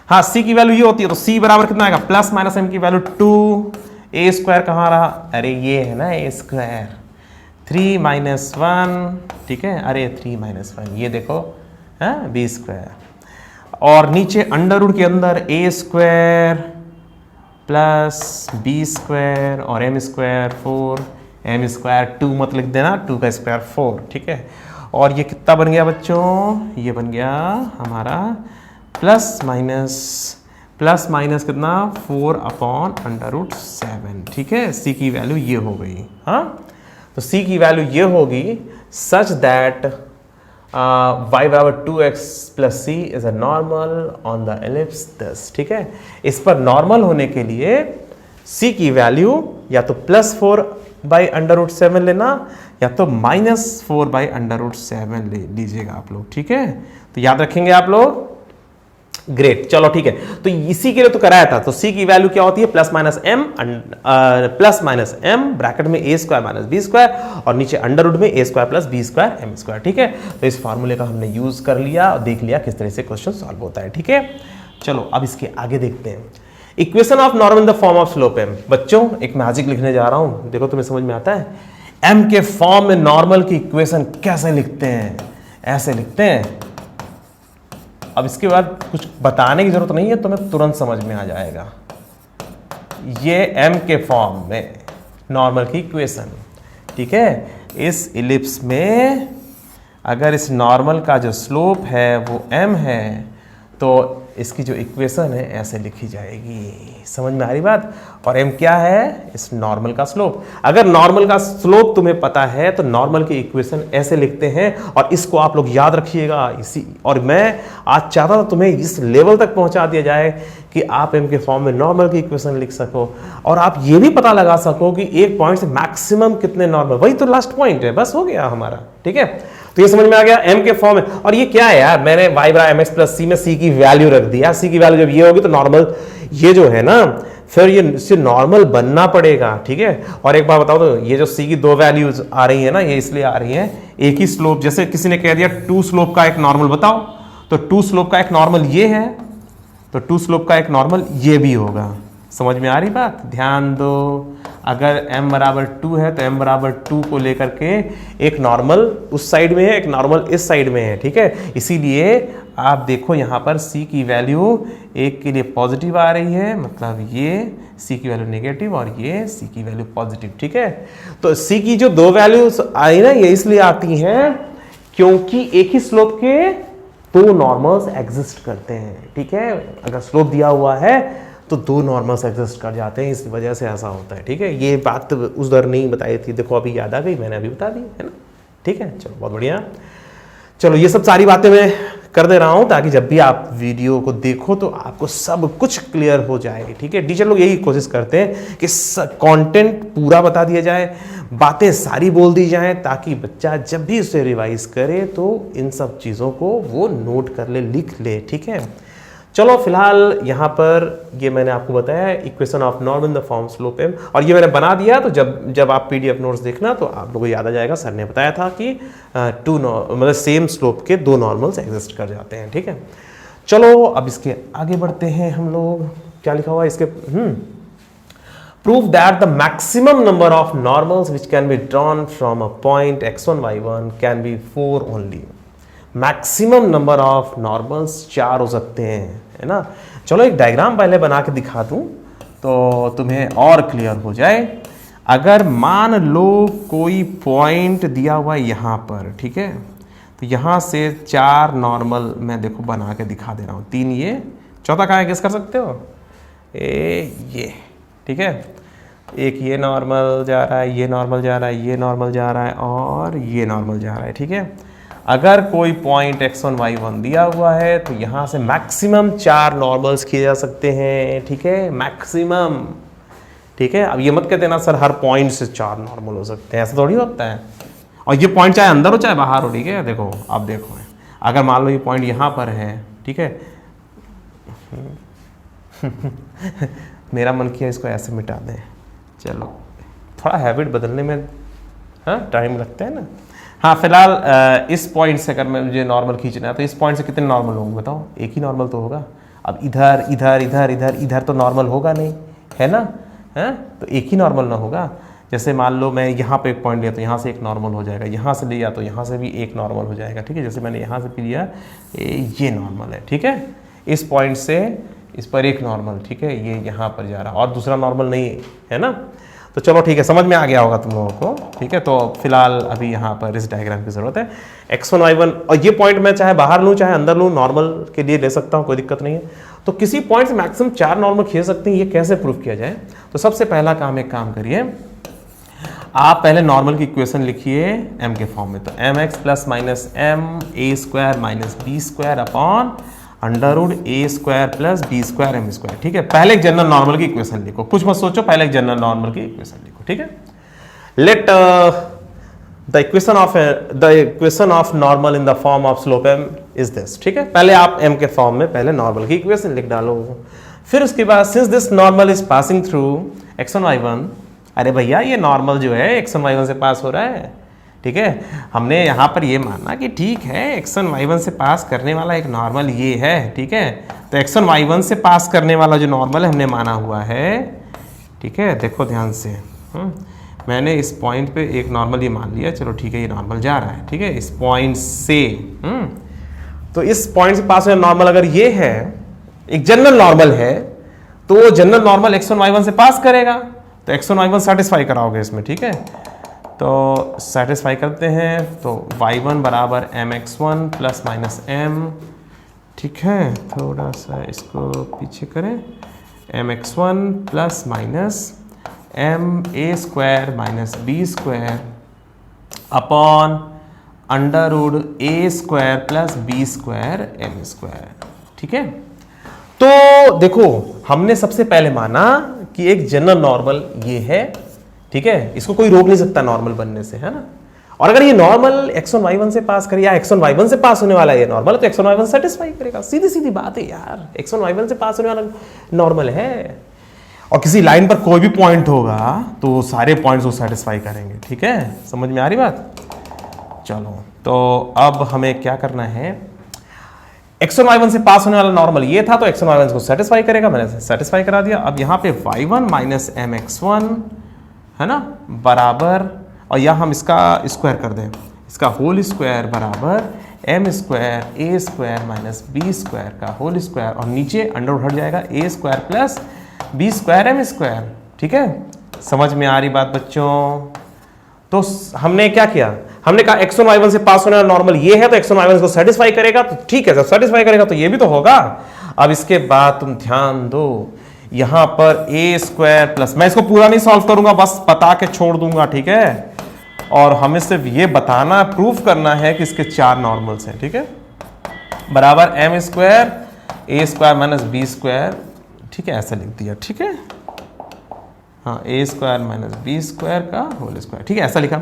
हाँ सी की वैल्यू ये होती है, तो सी बराबर कितना आएगा, प्लस माइनस एम की वैल्यू 2, ए स्क्वायर कहाँ रहा, अरे ये है ना ए स्क्वायर, 3 माइनस 1, ठीक है। अरे 3 माइनस 1 ये देखो, हाँ बी स्क्वायर, और नीचे अंडर रूट के अंदर A square plus B square और एम स्क्वायर 4, एम स्क्वायर 2 मत लिख देना, 2 का स्क्वायर 4, ठीक है। और ये कितना बन गया बच्चों, ये बन गया हमारा प्लस माइनस कितना, 4 अपॉन अंडर रूट 7, ठीक है। सी की वैल्यू ये हो गई। हाँ तो सी की वैल्यू ये होगी सच दैट y बराबर 2x plus c is a normal on the ellipse this, ठीक है। इस पर नॉर्मल होने के लिए c की वैल्यू या तो +4 बाई अंडर रूट 7 लेना या तो -4 बाई अंडर रूट 7 ले लीजिएगा आप लोग, ठीक है। तो याद रखेंगे आप लोग, ग्रेट। चलो ठीक है, तो इसी के लिए तो कराया था। तो c की वैल्यू क्या होती है, प्लस माइनस m ब्रैकेट में a square minus B square और नीचे अंडर रूट में a square plus B square M square, ठीक है। तो इस फार्मूले का हमने यूज कर लिया और देख लिया किस तरह से क्वेश्चन सॉल्व होता है, ठीक है। चलो अब इसके आगे देखते हैं, equation of normal in the form of slope m। बच्चों एक मैजिक लिखने जा रहा हूं, देखो तुम्हें समझ में आता है। m के फॉर्म में नॉर्मल की इक्वेशन कैसे लिखते हैं, ऐसे लिखते हैं। अब इसके बाद कुछ बताने की जरूरत नहीं है, तुम्हें तुरंत समझ में आ जाएगा। ये m के फॉर्म में नॉर्मल की इक्वेशन, ठीक है। इस इलिप्स में अगर इस नॉर्मल का जो स्लोप है वो m है तो इसकी जो इक्वेशन है ऐसे लिखी जाएगी। समझ में आ रही बात। और m क्या है, इस नॉर्मल का स्लोप। अगर नॉर्मल का स्लोप तुम्हें पता है तो नॉर्मल की इक्वेशन ऐसे लिखते हैं, और इसको आप लोग याद रखिएगा। इसी और मैं आज चाहता था तुम्हें इस लेवल तक पहुंचा दिया जाए कि आप m के फॉर्म में नॉर्मल की इक्वेशन लिख सको और आप ये भी पता लगा सको कि एक पॉइंट से मैक्सिमम कितने नॉर्मल, वही तो लास्ट पॉइंट है, बस हो गया हमारा, ठीक है। तो ये समझ में आ गया m के फॉर्म में। और ये क्या है यार, मैंने y बराबर mx प्लस सी में c की वैल्यू रख दिया। c की वैल्यू जब ये होगी तो नॉर्मल ये जो है ना, फिर ये इससे नॉर्मल बनना पड़ेगा, ठीक है। और एक बार बताओ तो ये जो c की 2 वैल्यूज आ रही है ना, ये इसलिए आ रही है एक ही स्लोप। जैसे किसी ने कह दिया 2 स्लोप का एक नॉर्मल बताओ, तो 2 स्लोप का एक नॉर्मल ये है, तो 2 स्लोप का एक नॉर्मल ये भी होगा। समझ में आ रही बात, ध्यान दो। अगर m बराबर 2 है तो m बराबर 2 को लेकर के एक नॉर्मल उस साइड में है, एक नॉर्मल इस साइड में है, ठीक है। इसीलिए आप देखो यहाँ पर c की वैल्यू एक के लिए पॉजिटिव आ रही है, मतलब ये c की वैल्यू नेगेटिव और ये c की वैल्यू पॉजिटिव, ठीक है। तो c की जो दो वैल्यूज आई ना, ये इसलिए आती हैं क्योंकि एक ही स्लोप के दो नॉर्मल्स एग्जिस्ट करते हैं, ठीक है। अगर स्लोप दिया हुआ है तो दो नॉर्मल्स एग्जिस्ट कर जाते हैं, इस वजह से ऐसा होता है, ठीक है। ये बात उस दर नहीं बताई थी, देखो अभी याद आ गई, मैंने अभी बता दी है ना, ठीक है। चलो बहुत बढ़िया। चलो ये सब सारी बातें मैं कर दे रहा हूं ताकि जब भी आप वीडियो को देखो तो आपको सब कुछ क्लियर हो जाए, ठीक है। टीचर लोग यही कोशिश करते हैं कि कंटेंट पूरा बता दिया जाए, बातें सारी बोल दी जाएं, ताकि बच्चा जब भी उसे रिवाइज करे तो इन सब चीज़ों को वो नोट कर ले, लिख ले, ठीक है। चलो फिलहाल यहाँ पर ये मैंने आपको बताया equation of normal in the form slope m, और ये मैंने बना दिया, तो जब आप पीडीएफ नोट्स देखना तो आप लोगों को याद आ जाएगा, सर ने बताया था कि मतलब सेम स्लोप के दो नॉर्मल्स एग्जिस्ट कर जाते हैं, ठीक है। चलो अब इसके आगे बढ़ते हैं हम लोग। क्या लिखा हुआ है इसके, prove that the maximum number of normals which can be drawn from a point x1 y1 can be 4 only. Maximum number of normals 4 हो सकते हैं, है ना। चलो एक डायग्राम पहले बना के दिखा दूं तो तुम्हें और क्लियर हो जाए। अगर मान लो कोई पॉइंट दिया हुआ है यहाँ पर, ठीक है, तो यहाँ से 4 नॉर्मल मैं देखो बना के दिखा दे रहा हूँ, 3 ये, चौथा कहाँ है गेस कर सकते हो, ये, ठीक है। एक ये नॉर्मल जा रहा है, ये नॉर्मल जा रहा है, ये नॉर्मल जा रहा है और ये नॉर्मल जा रहा है, ठीक है। अगर कोई पॉइंट x1 y1 दिया हुआ है तो यहाँ से मैक्सिमम 4 नॉर्मल्स किए जा सकते हैं, ठीक है, मैक्सिमम, ठीक है। अब ये मत कहते ना सर हर पॉइंट से 4 नॉर्मल हो सकते हैं, ऐसा थोड़ी होता है। और ये पॉइंट चाहे अंदर हो चाहे बाहर हो, ठीक है। देखो अब देखो, अगर मान लो ये पॉइंट यहाँ पर है, ठीक है मेरा मन किया इसको ऐसे मिटा दें, चलो थोड़ा हैबिट बदलने में हाँ टाइम लगता है ना। हाँ फिलहाल इस पॉइंट से अगर मैं मुझे नॉर्मल खींचना है तो इस पॉइंट से कितने नॉर्मल होंगे बताओ, एक ही नॉर्मल तो होगा। अब इधर इधर इधर इधर इधर तो नॉर्मल होगा नहीं, है ना, है तो एक ही नॉर्मल ना होगा। जैसे मान लो मैं यहाँ पे एक पॉइंट लिया तो यहाँ से एक नॉर्मल हो जाएगा, यहाँ से लिया तो यहाँ से भी एक नॉर्मल हो जाएगा, ठीक है। जैसे मैंने यहाँ से भी लिया ये नॉर्मल है, ठीक है। इस पॉइंट से इस पर एक नॉर्मल, ठीक है, ये यहाँ पर जा रहा और दूसरा नॉर्मल नहीं है ना। तो चलो ठीक है, समझ में आ गया होगा तुम लोगों को, ठीक है। तो फिलहाल अभी यहाँ पर इस डायग्राम की जरूरत है x1 y1, और ये पॉइंट मैं चाहे बाहर लूँ चाहे अंदर लूँ, नॉर्मल के लिए ले सकता हूँ, कोई दिक्कत नहीं है। तो किसी पॉइंट से मैक्सिमम 4 नॉर्मल खींच सकते हैं, ये कैसे प्रूफ किया जाए। तो सबसे पहला काम, एक काम करिए, आप पहले नॉर्मल की इक्वेशन लिखिए m के फॉर्म में। तो mx plus minus m a square minus B square upon under root A square plus B square M square, ठीक है। पहले एक जनरल नॉर्मल की इक्वेशन लिखो, कुछ मत सोचो, पहले एक जनरल नॉर्मल की इक्वेशन लिखो, ठीक है। Let the equation of normal in the form of slope m is this, ठीक है। पहले आप m के फॉर्म में पहले नॉर्मल की इक्वेशन लिख डालो, फिर उसके बाद since this normal is passing through x1 y1, अरे भैया ये नॉर्मल जो है x1 y1 से पास हो रहा है, ठीक है। हमने यहाँ पर ये माना कि ठीक है x1 y1 से पास करने वाला एक नॉर्मल ये है, ठीक है। तो x1 y1 से पास करने वाला जो नॉर्मल है हमने माना हुआ है, ठीक है। देखो ध्यान से, मैंने इस पॉइंट पे एक नॉर्मल ये मान लिया, चलो ठीक है, ये नॉर्मल जा रहा है, ठीक है, इस पॉइंट से। तो इस पॉइंट से पास होने नॉर्मल अगर ये है, एक जनरल नॉर्मल है, तो वो जनरल नॉर्मल x1 y1 से पास करेगा, तो x1 y1 सेटिस्फाई कराओगे इसमें, ठीक है। तो सेटिस्फाई करते हैं, तो y1 बराबर mx1 प्लस माइनस m, ठीक है। थोड़ा सा इसको पीछे करें, mx1 plus minus m a square minus b square upon under root a square plus b square m square, ठीक है। तो देखो हमने सबसे पहले माना कि एक जनरल नॉर्मल ये है, ठीक है, इसको कोई रोक नहीं सकता नॉर्मल बनने से, है ना। और अगर ये नॉर्मल x1 y1 से पास करे या x1 y1 से पास होने वाला ये नॉर्मल है, तो x1 y1 सेटिस्फाई करेगा, सीधी सीधी बात है यार, x1 y1 से पास होने वाला नॉर्मल है। और किसी लाइन पर कोई भी पॉइंट होगा तो सारे पॉइंट्स को सेटिस्फाई करेंगे, ठीक है, समझ में आ रही बात। चलो तो अब हमें क्या करना है, x1 y1 से पास होने वाला नॉर्मल ये था, तो x1 y1 को सेटिस्फाई करेगा, मैंने सेटिस्फाई करा दिया। अब यहाँ पे y1 माइनस mx1 है ना, बराबर, और या हम इसका स्क्वायर कर दें, इसका होल स्क्वायर बराबर एम स्क्वायर ए स्क्वायर माइनस बी स्क्वायर का होल स्क्वायर, और नीचे अंडर हट जाएगा A square plus B square M square. ठीक है, समझ में आ रही बात बच्चों? तो हमने क्या किया, हमने कहा x1 y1 से पास होने वाला नॉर्मल ये है, तो x1 y1 को सेटिस्फाई करेगा, तो ठीक है, जब सेटिस्फाई करेगा तो ये भी तो होगा। अब इसके बाद तुम ध्यान दो, यहां पर ए स्क्वायर प्लस, मैं इसको पूरा नहीं सॉल्व करूंगा, बस बता के छोड़ दूंगा, ठीक है, और हमें सिर्फ ये बताना, प्रूफ करना है कि इसके 4 नॉर्मल्स हैं। ठीक है, बराबर एम स्क्वायर ए स्क्वायर माइनस बी स्क्वायर, ठीक है, ऐसा लिख दिया। ठीक है, हाँ, ए स्क्वायर माइनस बी स्क्वायर का होल स्क्वायर, ठीक है, ऐसा लिखा।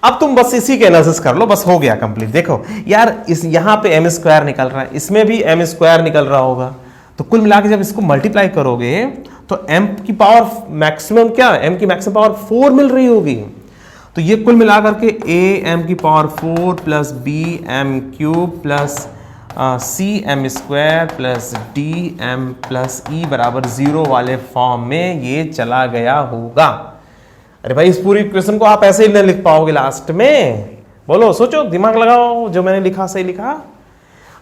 अब तुम बस इसी के एनालिसिस कर लो, बस हो गया कंप्लीट। देखो यार, इस यहां पे एम स्क्वायर निकल रहा है, इसमें भी एम स्क्वायर निकल रहा होगा, तो कुल मिला के जब इसको मल्टीप्लाई करोगे तो m की पावर मैक्सिमम क्या, m की मैक्सिमम पावर 4 मिल रही होगी। तो ये कुल मिलाकर के a m की power 4 plus b m cube plus c m square plus d m plus e बराबर 0 वाले फॉर्म में ये चला गया होगा। अरे भाई, इस पूरी इक्वेशन को आप ऐसे ही नहीं लिख पाओगे लास्ट में, बोलो, सोचो, दिमाग लगाओ, जो मैंने लिखा सही लिखा?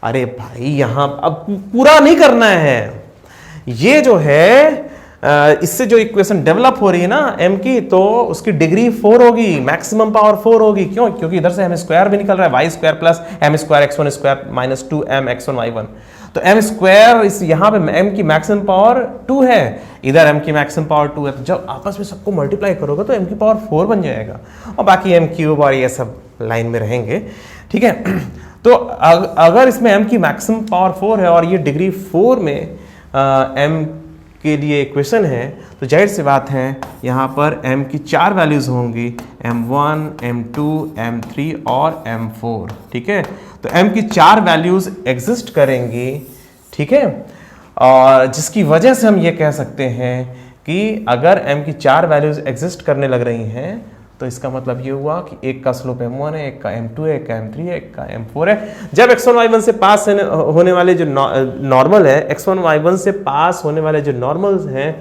अरे भाई, यहां अब पूरा नहीं करना है, ये जो है इससे जो इक्वेशन डेवलप हो रही है ना m की, तो उसकी डिग्री 4 होगी, मैक्सिमम पावर 4 होगी। क्यों? क्योंकि इधर से m स्क्वायर भी निकल रहा है, Y square plus M square X one square minus 2m x1 y1, तो m स्क्वायर इस यहाँ पे m की मैक्सिमम पावर 2 है, इधर m की मैक्सिमम पावर 2 है, तो जब आपस में सबको मल्टीप्लाई करोगे तो m की पावर 4 बन जाएगा, और बाकी m क्यूब और ये सब लाइन में रहेंगे। ठीक है, तो अगर इसमें m की मैक्सिमम पावर 4 है और ये डिग्री 4 में m के लिए इक्वेशन है, तो जाहिर सी बात है यहाँ पर m की 4 वैल्यूज होंगी, m1, m2, m3 और m4। ठीक है, तो m की 4 वैल्यूज एग्जिस्ट करेंगी। ठीक है, और जिसकी वजह से हम ये कह सकते हैं कि अगर m की 4 वैल्यूज एग्जिस्ट करने लग रही हैं, तो इसका मतलब ये हुआ कि एक का स्लोप m1 है, एक का m2 है, एक का m3 है, एक का m4 है। जब x1 y1 से पास होने वाले जो नॉर्मल है, x1 y1 से पास होने वाले जो नॉर्मल्स हैं,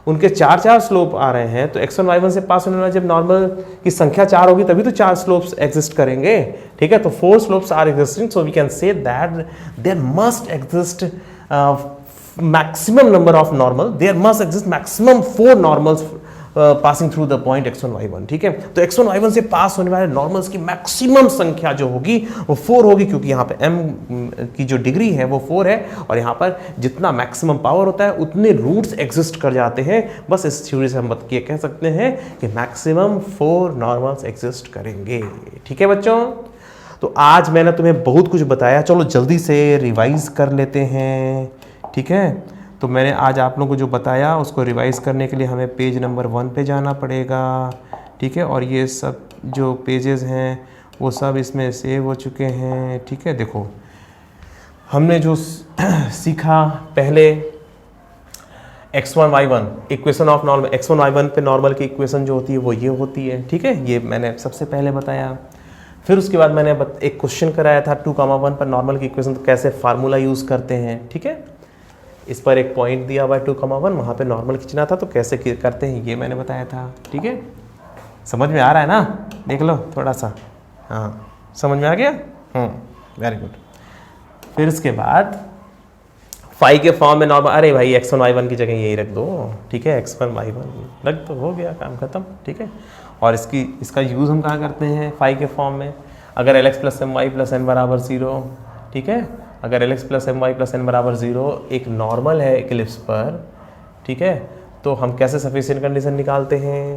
उनके 4 स्लोप आ रहे हैं, तो x1 y1 से पास होने वाले जब नॉर्मल की संख्या 4 होगी तभी तो 4 स्लोप्स एग्जिस्ट करेंगे। ठीक है, तो 4 slopes are existing, so we can say that there must exist maximum number of normal, there must exist maximum 4 normals passing through the point x1 y1। ठीक है, तो x1 y1 से पास होने वाले नॉर्मल्स की मैक्सिमम संख्या जो होगी वो 4 होगी, क्योंकि यहाँ पे m की जो डिग्री है वो 4 है, और यहाँ पर जितना मैक्सिमम पावर होता है उतने रूट्स एग्जिस्ट कर जाते हैं। बस इस थ्योरी से हम ये कह सकते हैं कि मैक्सिमम 4 नॉर्मल्स एग्जिस्ट करेंगे। ठीक है बच्चों, तो आज मैंने तुम्हें बहुत कुछ बताया, चलो जल्दी से रिवाइज कर लेते हैं। ठीक है, तो मैंने आज आप लोगों को जो बताया उसको रिवाइज करने के लिए हमें पेज नंबर 1 पे जाना पड़ेगा। ठीक है, और ये सब जो पेजेस हैं वो सब इसमें सेव हो चुके हैं। ठीक है, देखो हमने जो सीखा पहले x1 y1 equation of normal, x1 y1 पे नॉर्मल की इक्वेशन जो होती है वो ये होती है। ठीक है, ये मैंने सबसे पहले बताया। फिर उसके बाद मैंने एक क्वेश्चन कराया था 2,1 पर नॉर्मल की इक्वेशन कैसे फार्मूला यूज़ करते हैं। ठीक है, इस पर एक पॉइंट दिया हुआ है 2,1, वहाँ पे नॉर्मल खींचना था, तो कैसे करते हैं ये मैंने बताया था। ठीक है, समझ में आ रहा है ना? देख लो थोड़ा सा, हाँ समझ में आ गया, वेरी गुड। फिर उसके बाद फाई के फॉर्म में नॉर्मल, अरे भाई x1 y1 की जगह यही रख दो। ठीक है, x1 y1 रख दो, हो गया काम खत्म। ठीक है, और इसका यूज़ हम कहाँ करते हैं फाई के फॉर्म में, अगर lx plus M Y plus N बराबर 0। ठीक है, अगर lx plus M Y plus N बराबर 0 एक नॉर्मल है एक इलिप्स पर, ठीक है, तो हम कैसे सफिशिएंट कंडीशन निकालते हैं?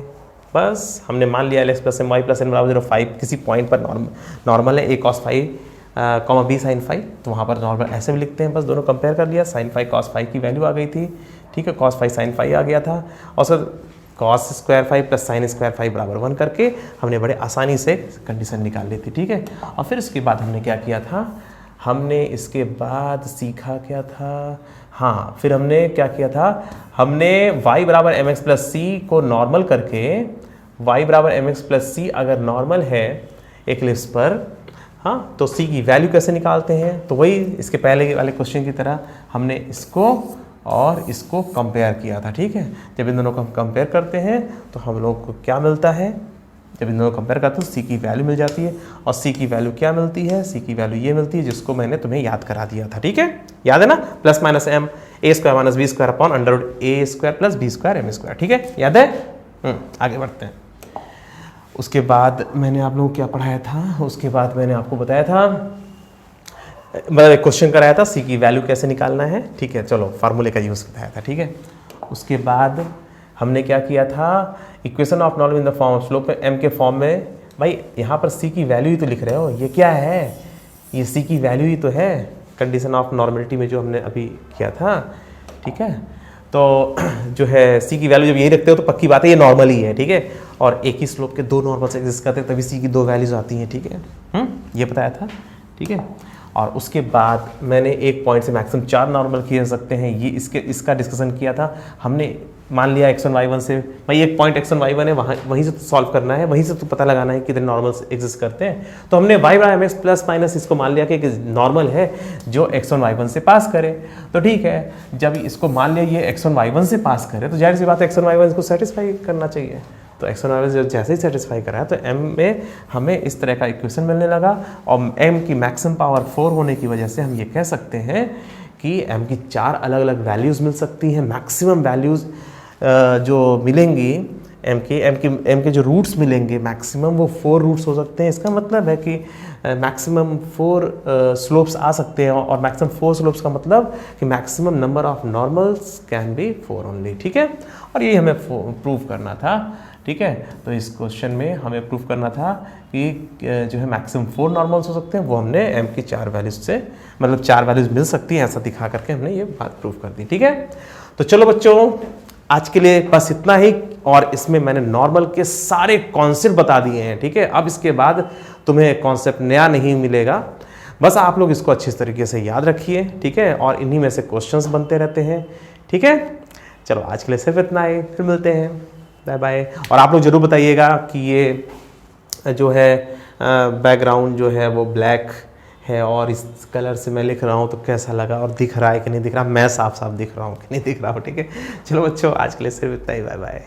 बस हमने मान लिया lx plus M Y plus N बराबर 0 फाइव किसी पॉइंट पर नॉर्मल है, a cos five comma b sine five, तो वहाँ पर नॉर्मल ऐसे भी लिखते हैं, बस दोनों कंपेयर कर लिया, साइन फाइव कॉस फाइव की वैल्यू आ गई थी। ठीक है, कॉस फाइव साइन फाइव आ गया था, और sir cos square phi plus sine square five बराबर 1 करके हमने बड़े आसानी से कंडीशन निकाल ली थी। ठीक है, और फिर इसके बाद हमने क्या किया था, हमने इसके बाद सीखा क्या था, हाँ फिर हमने क्या किया था, हमने y बराबर एम एक्स प्लस सी को नॉर्मल करके, y बराबर एम एक्स प्लस सी अगर नॉर्मल है एक इलिप्स पर, हाँ तो c की वैल्यू कैसे निकालते हैं, तो वही इसके पहले वाले क्वेश्चन की तरह हमने इसको और इसको कंपेयर किया था, ठीक है। जब इन दोनों को हम कंपेयर करते हैं तो हम लोग को क्या मिलता है, जब इन दोनों को कंपेयर करते हैं तो सी की वैल्यू मिल जाती है, और सी की वैल्यू क्या मिलती है, सी की वैल्यू ये मिलती है जिसको मैंने तुम्हें याद करा दिया था, ठीक है। याद है ना, plus minus M A square minus B square upon under root A square plus B square M square, ठीक है, याद है। आगे बढ़ते हैं। उसके बाद मैंने आप लोगों को क्या पढ़ाया था, उसके बाद मैंने आपको बताया था, मतलब एक क्वेश्चन कराया था सी की वैल्यू कैसे निकालना है, ठीक है। चलो फार्मूले का यूज़ बताया था, ठीक है। उसके बाद हमने क्या किया था, equation of normal in the form of slope में एम के फॉर्म में, भाई यहाँ पर सी की वैल्यू ही तो लिख रहे हो, ये क्या है, ये सी की वैल्यू ही तो है कंडीशन ऑफ नॉर्मलिटी में जो हमने अभी किया था, ठीक है। तो जो है सी की वैल्यू जब यही रखते हो तो पक्की बात है ये नॉर्मल ही है, ठीक है। और एक ही स्लोप के दो नॉर्मल्स एग्जिस्ट करते हैं तभी सी की दो वैल्यूज आती हैं, ठीक है। ये बताया था, ठीक है। और उसके बाद मैंने एक पॉइंट से मैक्सिमम 4 नॉर्मल किए जा सकते हैं, ये इसका डिस्कशन किया था हमने। मान लिया x1 y1 से, भाई एक पॉइंट x1 y1 है, वहीं से तो सॉल्व करना है, वहीं से तो पता लगाना है कितने नॉर्मल्स एग्जिस्ट करते हैं। तो हमने y by mx plus minus इसको मान लिया कि नॉर्मल है जो x1 y1 से पास करे। तो ठीक है, जब इसको मान लिया ये x1 y1 से पास करे तो जाहिर सी बात है x1 y1 इसको सेटिस्फाई करना चाहिए। तो x1 y1 जैसे ही सेटिस्फाई कराया तो m में हमें इस तरह का इक्वेशन मिलने लगा, और m की मैक्सिमम पावर 4 होने की वजह से हम ये कह सकते हैं कि m की 4 अलग अलग वैल्यूज़ मिल सकती हैं। मैक्सिमम वैल्यूज़ जो मिलेंगी m के जो रूट्स मिलेंगे मैक्सिमम वो 4 रूट्स हो सकते हैं। इसका मतलब है कि मैक्सिमम 4 स्लोप्स आ सकते हैं, और मैक्सिमम 4 स्लोप्स का मतलब कि maximum number of normals can be 4 only, ठीक है। और ये हमें प्रूव करना था, ठीक है। तो इस क्वेश्चन में हमें प्रूव करना था कि जो है मैक्सिमम 4 नॉर्मल्स हो सकते हैं, वो हमने m की 4 वैल्यूज से, मतलब 4 वैल्यूज मिल सकती हैं ऐसा दिखा करके हमने ये बात प्रूव कर दी, ठीक है। तो चलो बच्चों, आज के लिए बस इतना ही, और इसमें मैंने नॉर्मल के सारे कॉन्सेप्ट बता दिए हैं, ठीक है। अब इसके बाद तुम्हें कॉन्सेप्ट नया नहीं मिलेगा, बस आप लोग इसको अच्छी तरीके से याद रखिए, ठीक है। और इन्हीं में से क्वेश्चंस बनते रहते हैं, ठीक है। चलो आज के लिए सिर्फ इतना ही, फिर मिलते हैं, बाय बाय। और आप लोग जरूर बताइएगा कि ये जो है बैकग्राउंड जो है वो ब्लैक है और इस कलर से मैं लिख रहा हूँ तो कैसा लगा, और दिख रहा है कि नहीं दिख रहा, मैं साफ साफ दिख रहा हूँ कि नहीं दिख रहा हूँ, ठीक है। चलो बच्चों, आज के लिए सिर्फ इतना ही, बाय बाय।